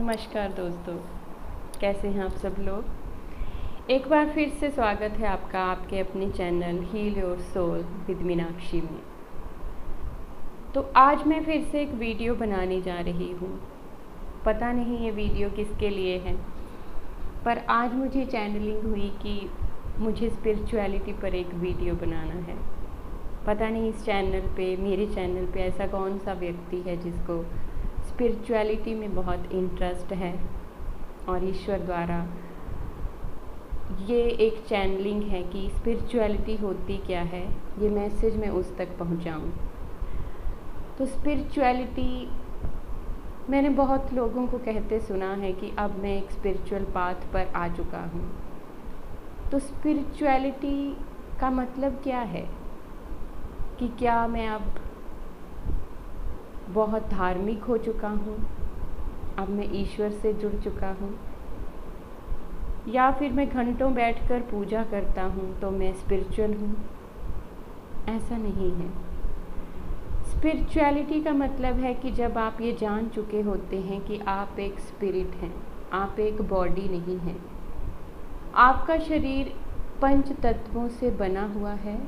नमस्कार दोस्तों, कैसे हैं आप सब लोग। एक बार फिर से स्वागत है आपका आपके अपने channel heal your soul with Meenakshi में। तो आज मैं फिर से एक वीडियो बनाने जा रही हूँ। पता नहीं ये वीडियो किसके लिए है, पर आज मुझे चैनलिंग हुई कि मुझे स्पिरिचुअलिटी पर एक वीडियो बनाना है। पता नहीं इस चैनल पे, मेरे चैनल पे ऐसा कौन सा व्यक्ति है जिसको स्पिरिचुअलिटी में बहुत इंटरेस्ट है और ईश्वर द्वारा ये एक चैनलिंग है कि स्पिरिचुअलिटी होती क्या है, ये मैसेज मैं उस तक पहुंचाऊं। तो स्पिरिचुअलिटी मैंने बहुत लोगों को कहते सुना है कि अब मैं एक स्पिरिचुअल पाथ पर आ चुका हूं। तो स्पिरिचुअलिटी का मतलब क्या है कि क्या मैं अब बहुत धार्मिक हो चुका हूँ, अब मैं ईश्वर से जुड़ चुका हूँ, या फिर मैं घंटों बैठकर पूजा करता हूँ तो मैं स्पिरिचुअल हूँ। ऐसा नहीं है। स्पिरिचुअलिटी का मतलब है कि जब आप ये जान चुके होते हैं कि आप एक स्पिरिट हैं, आप एक बॉडी नहीं हैं। आपका शरीर पंच तत्वों से बना हुआ है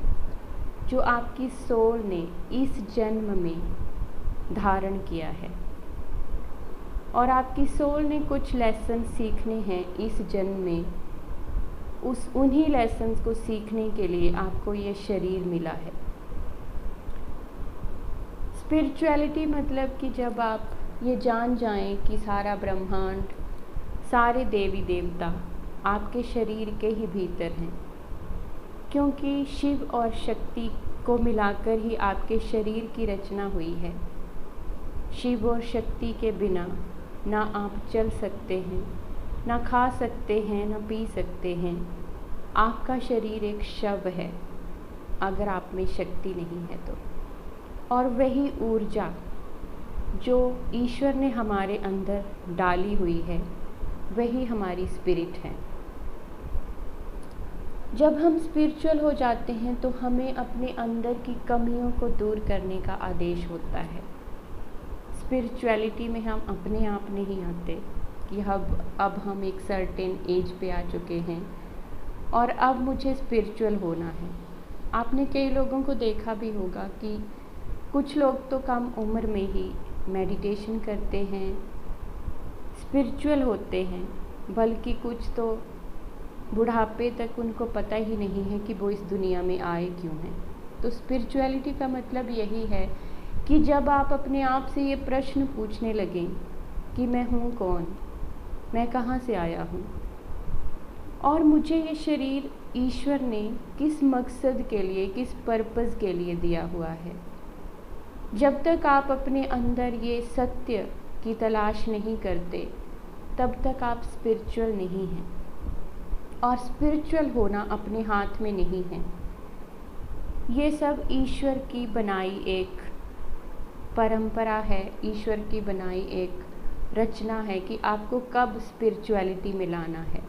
जो आपकी सोल ने इस जन्म में धारण किया है, और आपकी सोल ने कुछ लेसन सीखने हैं इस जन्म में। उन्हीं लेसन्स को सीखने के लिए आपको ये शरीर मिला है। स्पिरिचुअलिटी मतलब कि जब आप ये जान जाएं कि सारा ब्रह्मांड, सारे देवी देवता आपके शरीर के ही भीतर हैं, क्योंकि शिव और शक्ति को मिलाकर ही आपके शरीर की रचना हुई है। शिव और शक्ति के बिना ना आप चल सकते हैं, ना खा सकते हैं, ना पी सकते हैं। आपका शरीर एक शव है अगर आप में शक्ति नहीं है तो। और वही ऊर्जा जो ईश्वर ने हमारे अंदर डाली हुई है, वही हमारी स्पिरिट है। जब हम स्पिरिचुअल हो जाते हैं तो हमें अपने अंदर की कमियों को दूर करने का आदेश होता है। स्पिरिचुअलिटी में हम अपने आप नहीं आते कि अब हम एक सर्टेन एज पे आ चुके हैं और अब मुझे स्पिरिचुअल होना है। आपने कई लोगों को देखा भी होगा कि कुछ लोग तो कम उम्र में ही मेडिटेशन करते हैं, स्पिरिचुअल होते हैं, बल्कि कुछ तो बुढ़ापे तक उनको पता ही नहीं है कि वो इस दुनिया में आए क्यों हैं। तो स्पिरिचुअलिटी का मतलब यही है कि जब आप अपने आप से ये प्रश्न पूछने लगें कि मैं हूँ कौन, मैं कहाँ से आया हूँ, और मुझे ये शरीर ईश्वर ने किस मकसद के लिए, किस पर्पज़ के लिए दिया हुआ है। जब तक आप अपने अंदर ये सत्य की तलाश नहीं करते, तब तक आप स्पिरिचुअल नहीं हैं। और स्पिरिचुअल होना अपने हाथ में नहीं है। ये सब ईश्वर की बनाई एक परंपरा है, ईश्वर की बनाई एक रचना है कि आपको कब स्पिरिचुअलिटी में लाना है।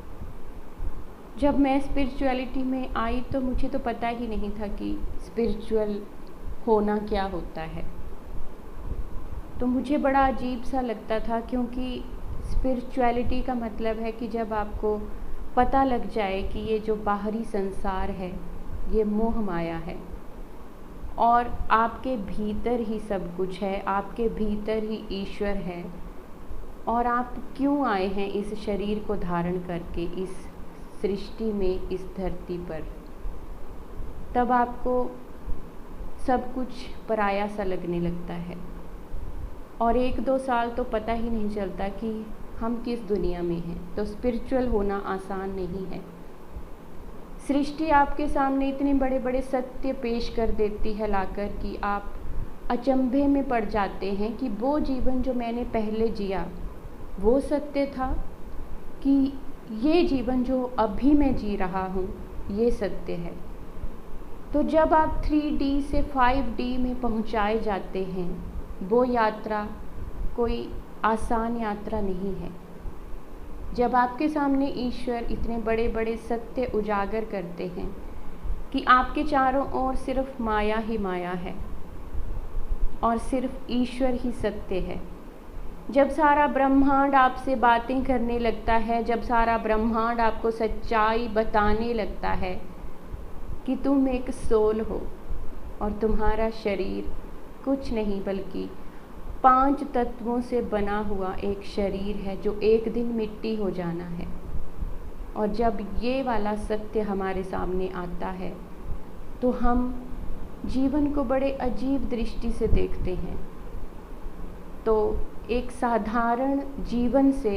जब मैं स्पिरिचुअलिटी में आई तो मुझे तो पता ही नहीं था कि स्पिरिचुअल होना क्या होता है। तो मुझे बड़ा अजीब सा लगता था, क्योंकि स्पिरिचुअलिटी का मतलब है कि जब आपको पता लग जाए कि ये जो बाहरी संसार है ये मोह माया है और आपके भीतर ही सब कुछ है, आपके भीतर ही ईश्वर है, और आप क्यों आए हैं इस शरीर को धारण करके इस सृष्टि में, इस धरती पर, तब आपको सब कुछ पराया सा लगने लगता है। और 1-2 साल तो पता ही नहीं चलता कि हम किस दुनिया में हैं। तो स्पिरिचुअल होना आसान नहीं है। सृष्टि आपके सामने इतने बड़े बड़े सत्य पेश कर देती है लाकर कि आप अचंभे में पड़ जाते हैं कि वो जीवन जो मैंने पहले जिया वो सत्य था, कि ये जीवन जो अभी मैं जी रहा हूँ ये सत्य है। तो जब आप 3D से 5D में पहुँचाए जाते हैं, वो यात्रा कोई आसान यात्रा नहीं है। जब आपके सामने ईश्वर इतने बड़े बड़े सत्य उजागर करते हैं कि आपके चारों ओर सिर्फ माया ही माया है और सिर्फ ईश्वर ही सत्य है, जब सारा ब्रह्मांड आपसे बातें करने लगता है, जब सारा ब्रह्मांड आपको सच्चाई बताने लगता है कि तुम एक सोल हो और तुम्हारा शरीर कुछ नहीं बल्कि 5 तत्वों से बना हुआ एक शरीर है जो एक दिन मिट्टी हो जाना है। और जब ये वाला सत्य हमारे सामने आता है तो हम जीवन को बड़े अजीब दृष्टि से देखते हैं। तो एक साधारण जीवन से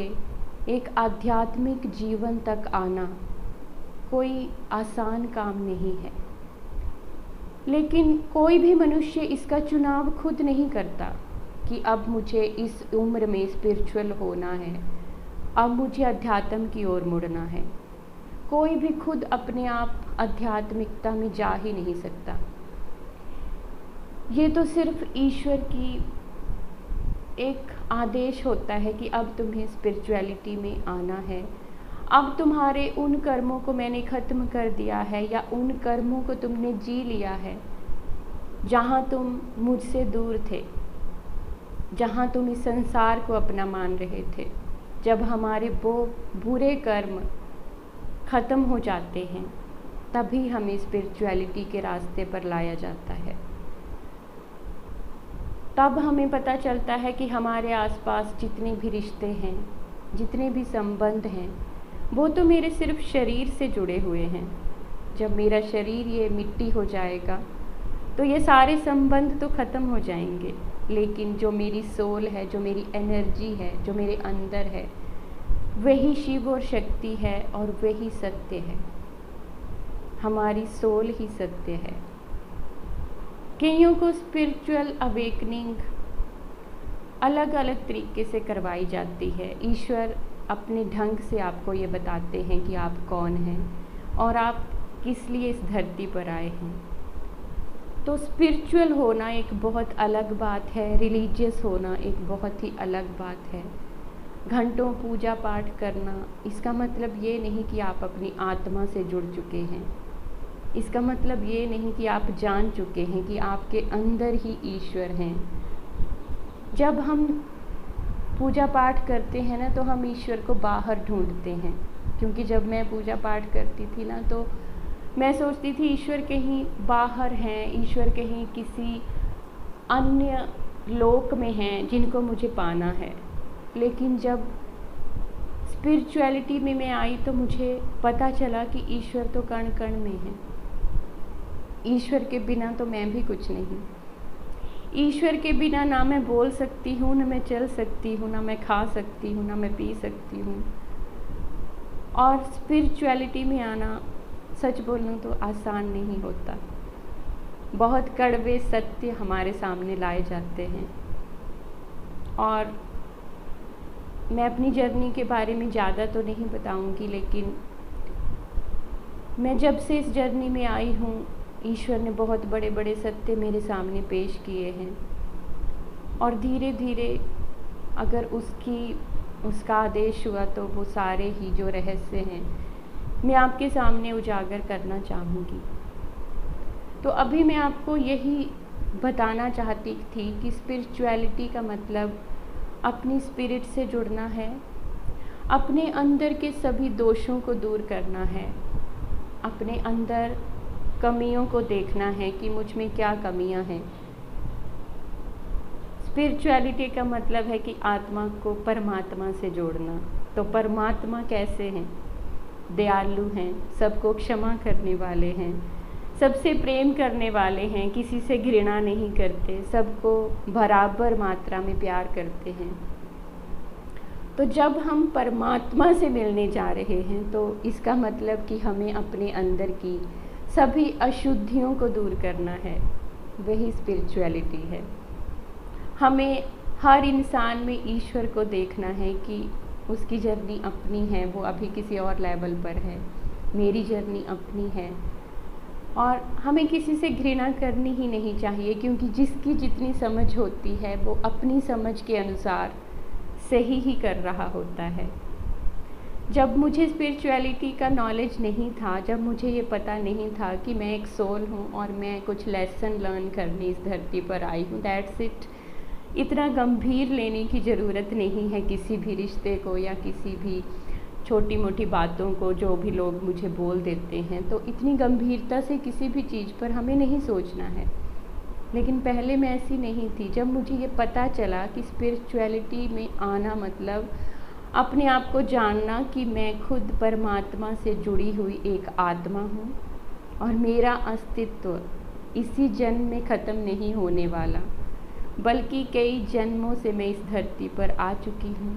एक आध्यात्मिक जीवन तक आना कोई आसान काम नहीं है, लेकिन कोई भी मनुष्य इसका चुनाव खुद नहीं करता कि अब मुझे इस उम्र में स्पिरिचुअल होना है, अब मुझे अध्यात्म की ओर मुड़ना है। कोई भी खुद अपने आप आध्यात्मिकता में जा ही नहीं सकता। ये तो सिर्फ ईश्वर की एक आदेश होता है कि अब तुम्हें स्पिरिचुअलिटी में आना है, अब तुम्हारे उन कर्मों को मैंने ख़त्म कर दिया है या उन कर्मों को तुमने जी लिया है जहाँ तुम मुझसे दूर थे, जहाँ तुम इस संसार को अपना मान रहे थे। जब हमारे वो बुरे कर्म ख़त्म हो जाते हैं तभी हमें स्पिरिचुअलिटी के रास्ते पर लाया जाता है। तब हमें पता चलता है कि हमारे आसपास जितने भी रिश्ते हैं, जितने भी संबंध हैं, वो तो मेरे सिर्फ शरीर से जुड़े हुए हैं। जब मेरा शरीर ये मिट्टी हो जाएगा तो ये सारे संबंध तो ख़त्म हो जाएंगे, लेकिन जो मेरी सोल है, जो मेरी एनर्जी है, जो मेरे अंदर है, वही शिव और शक्ति है और वही सत्य है। हमारी सोल ही सत्य है। कईयों को स्पिरिचुअल अवेकनिंग अलग अलग तरीके से करवाई जाती है। ईश्वर अपने ढंग से आपको ये बताते हैं कि आप कौन हैं और आप किस लिए इस धरती पर आए हैं। तो स्पिरिचुअल होना एक बहुत अलग बात है, रिलीजियस होना एक बहुत ही अलग बात है। घंटों पूजा पाठ करना, इसका मतलब ये नहीं कि आप अपनी आत्मा से जुड़ चुके हैं। इसका मतलब ये नहीं कि आप जान चुके हैं कि आपके अंदर ही ईश्वर हैं। जब हम पूजा पाठ करते हैं ना तो हम ईश्वर को बाहर ढूंढते हैं, क्योंकि जब मैं पूजा पाठ करती थी ना तो मैं सोचती थी ईश्वर कहीं बाहर हैं, ईश्वर कहीं किसी अन्य लोक में हैं जिनको मुझे पाना है। लेकिन जब स्पिरिचुअलिटी में मैं आई तो मुझे पता चला कि ईश्वर तो कण कण में है। ईश्वर के बिना तो मैं भी कुछ नहीं। ईश्वर के बिना ना मैं बोल सकती हूँ, ना मैं चल सकती हूँ, ना मैं खा सकती हूँ, ना मैं पी सकती हूँ। और स्पिरिचुअलिटी में आना सच बोलूँ तो आसान नहीं होता। बहुत कड़वे सत्य हमारे सामने लाए जाते हैं। और मैं अपनी जर्नी के बारे में ज़्यादा तो नहीं बताऊंगी, लेकिन मैं जब से इस जर्नी में आई हूँ ईश्वर ने बहुत बड़े बड़े सत्य मेरे सामने पेश किए हैं। और धीरे धीरे अगर उसका आदेश हुआ तो वो सारे ही जो रहस्य हैं मैं आपके सामने उजागर करना चाहूँगी। तो अभी मैं आपको यही बताना चाहती थी कि स्पिरिचुअलिटी का मतलब अपनी स्पिरिट से जुड़ना है, अपने अंदर के सभी दोषों को दूर करना है, अपने अंदर कमियों को देखना है कि मुझ में क्या कमियां हैं। स्पिरिचुअलिटी का मतलब है कि आत्मा को परमात्मा से जोड़ना। तो परमात्मा कैसे हैं? दयालु हैं, सबको क्षमा करने वाले हैं, सबसे प्रेम करने वाले हैं, किसी से घृणा नहीं करते, सबको बराबर मात्रा में प्यार करते हैं। तो जब हम परमात्मा से मिलने जा रहे हैं तो इसका मतलब कि हमें अपने अंदर की सभी अशुद्धियों को दूर करना है। वही स्पिरिचुअलिटी है। हमें हर इंसान में ईश्वर को देखना है कि उसकी जर्नी अपनी है, वो अभी किसी और लेवल पर है, मेरी जर्नी अपनी है। और हमें किसी से घृणा करनी ही नहीं चाहिए, क्योंकि जिसकी जितनी समझ होती है वो अपनी समझ के अनुसार सही ही कर रहा होता है। जब मुझे स्पिरिचुअलिटी का नॉलेज नहीं था, जब मुझे ये पता नहीं था कि मैं एक सोल हूँ और मैं कुछ लेसन लर्न करने इस धरती पर आई हूँ, दैट्स इट, इतना गंभीर लेने की ज़रूरत नहीं है किसी भी रिश्ते को या किसी भी छोटी मोटी बातों को जो भी लोग मुझे बोल देते हैं। तो इतनी गंभीरता से किसी भी चीज़ पर हमें नहीं सोचना है। लेकिन पहले मैं ऐसी नहीं थी। जब मुझे ये पता चला कि स्पिरिचुअलिटी में आना मतलब अपने आप को जानना कि मैं खुद परमात्मा से जुड़ी हुई एक आत्मा हूँ और मेरा अस्तित्व इसी जन्म में ख़त्म नहीं होने वाला, बल्कि कई जन्मों से मैं इस धरती पर आ चुकी हूँ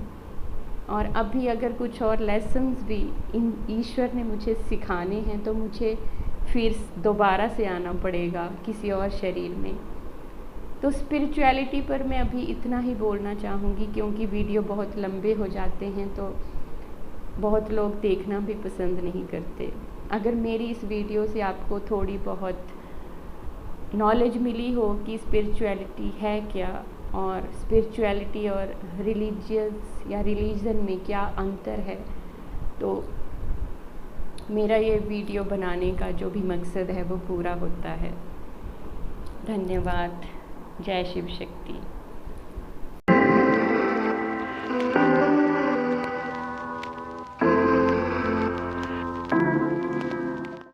और अभी अगर कुछ और लेसन्स भी इन ईश्वर ने मुझे सिखाने हैं तो मुझे फिर दोबारा से आना पड़ेगा किसी और शरीर में। तो स्पिरिचुअलिटी पर मैं अभी इतना ही बोलना चाहूँगी, क्योंकि वीडियो बहुत लंबे हो जाते हैं तो बहुत लोग देखना भी पसंद नहीं करते। अगर मेरी इस वीडियो से आपको थोड़ी बहुत नॉलेज मिली हो कि स्पिरिचुअलिटी है क्या और स्पिरिचुअलिटी और रिलीजियस या रिलीजन में क्या अंतर है, तो मेरा ये वीडियो बनाने का जो भी मकसद है वो पूरा होता है। धन्यवाद। जय शिव शक्ति।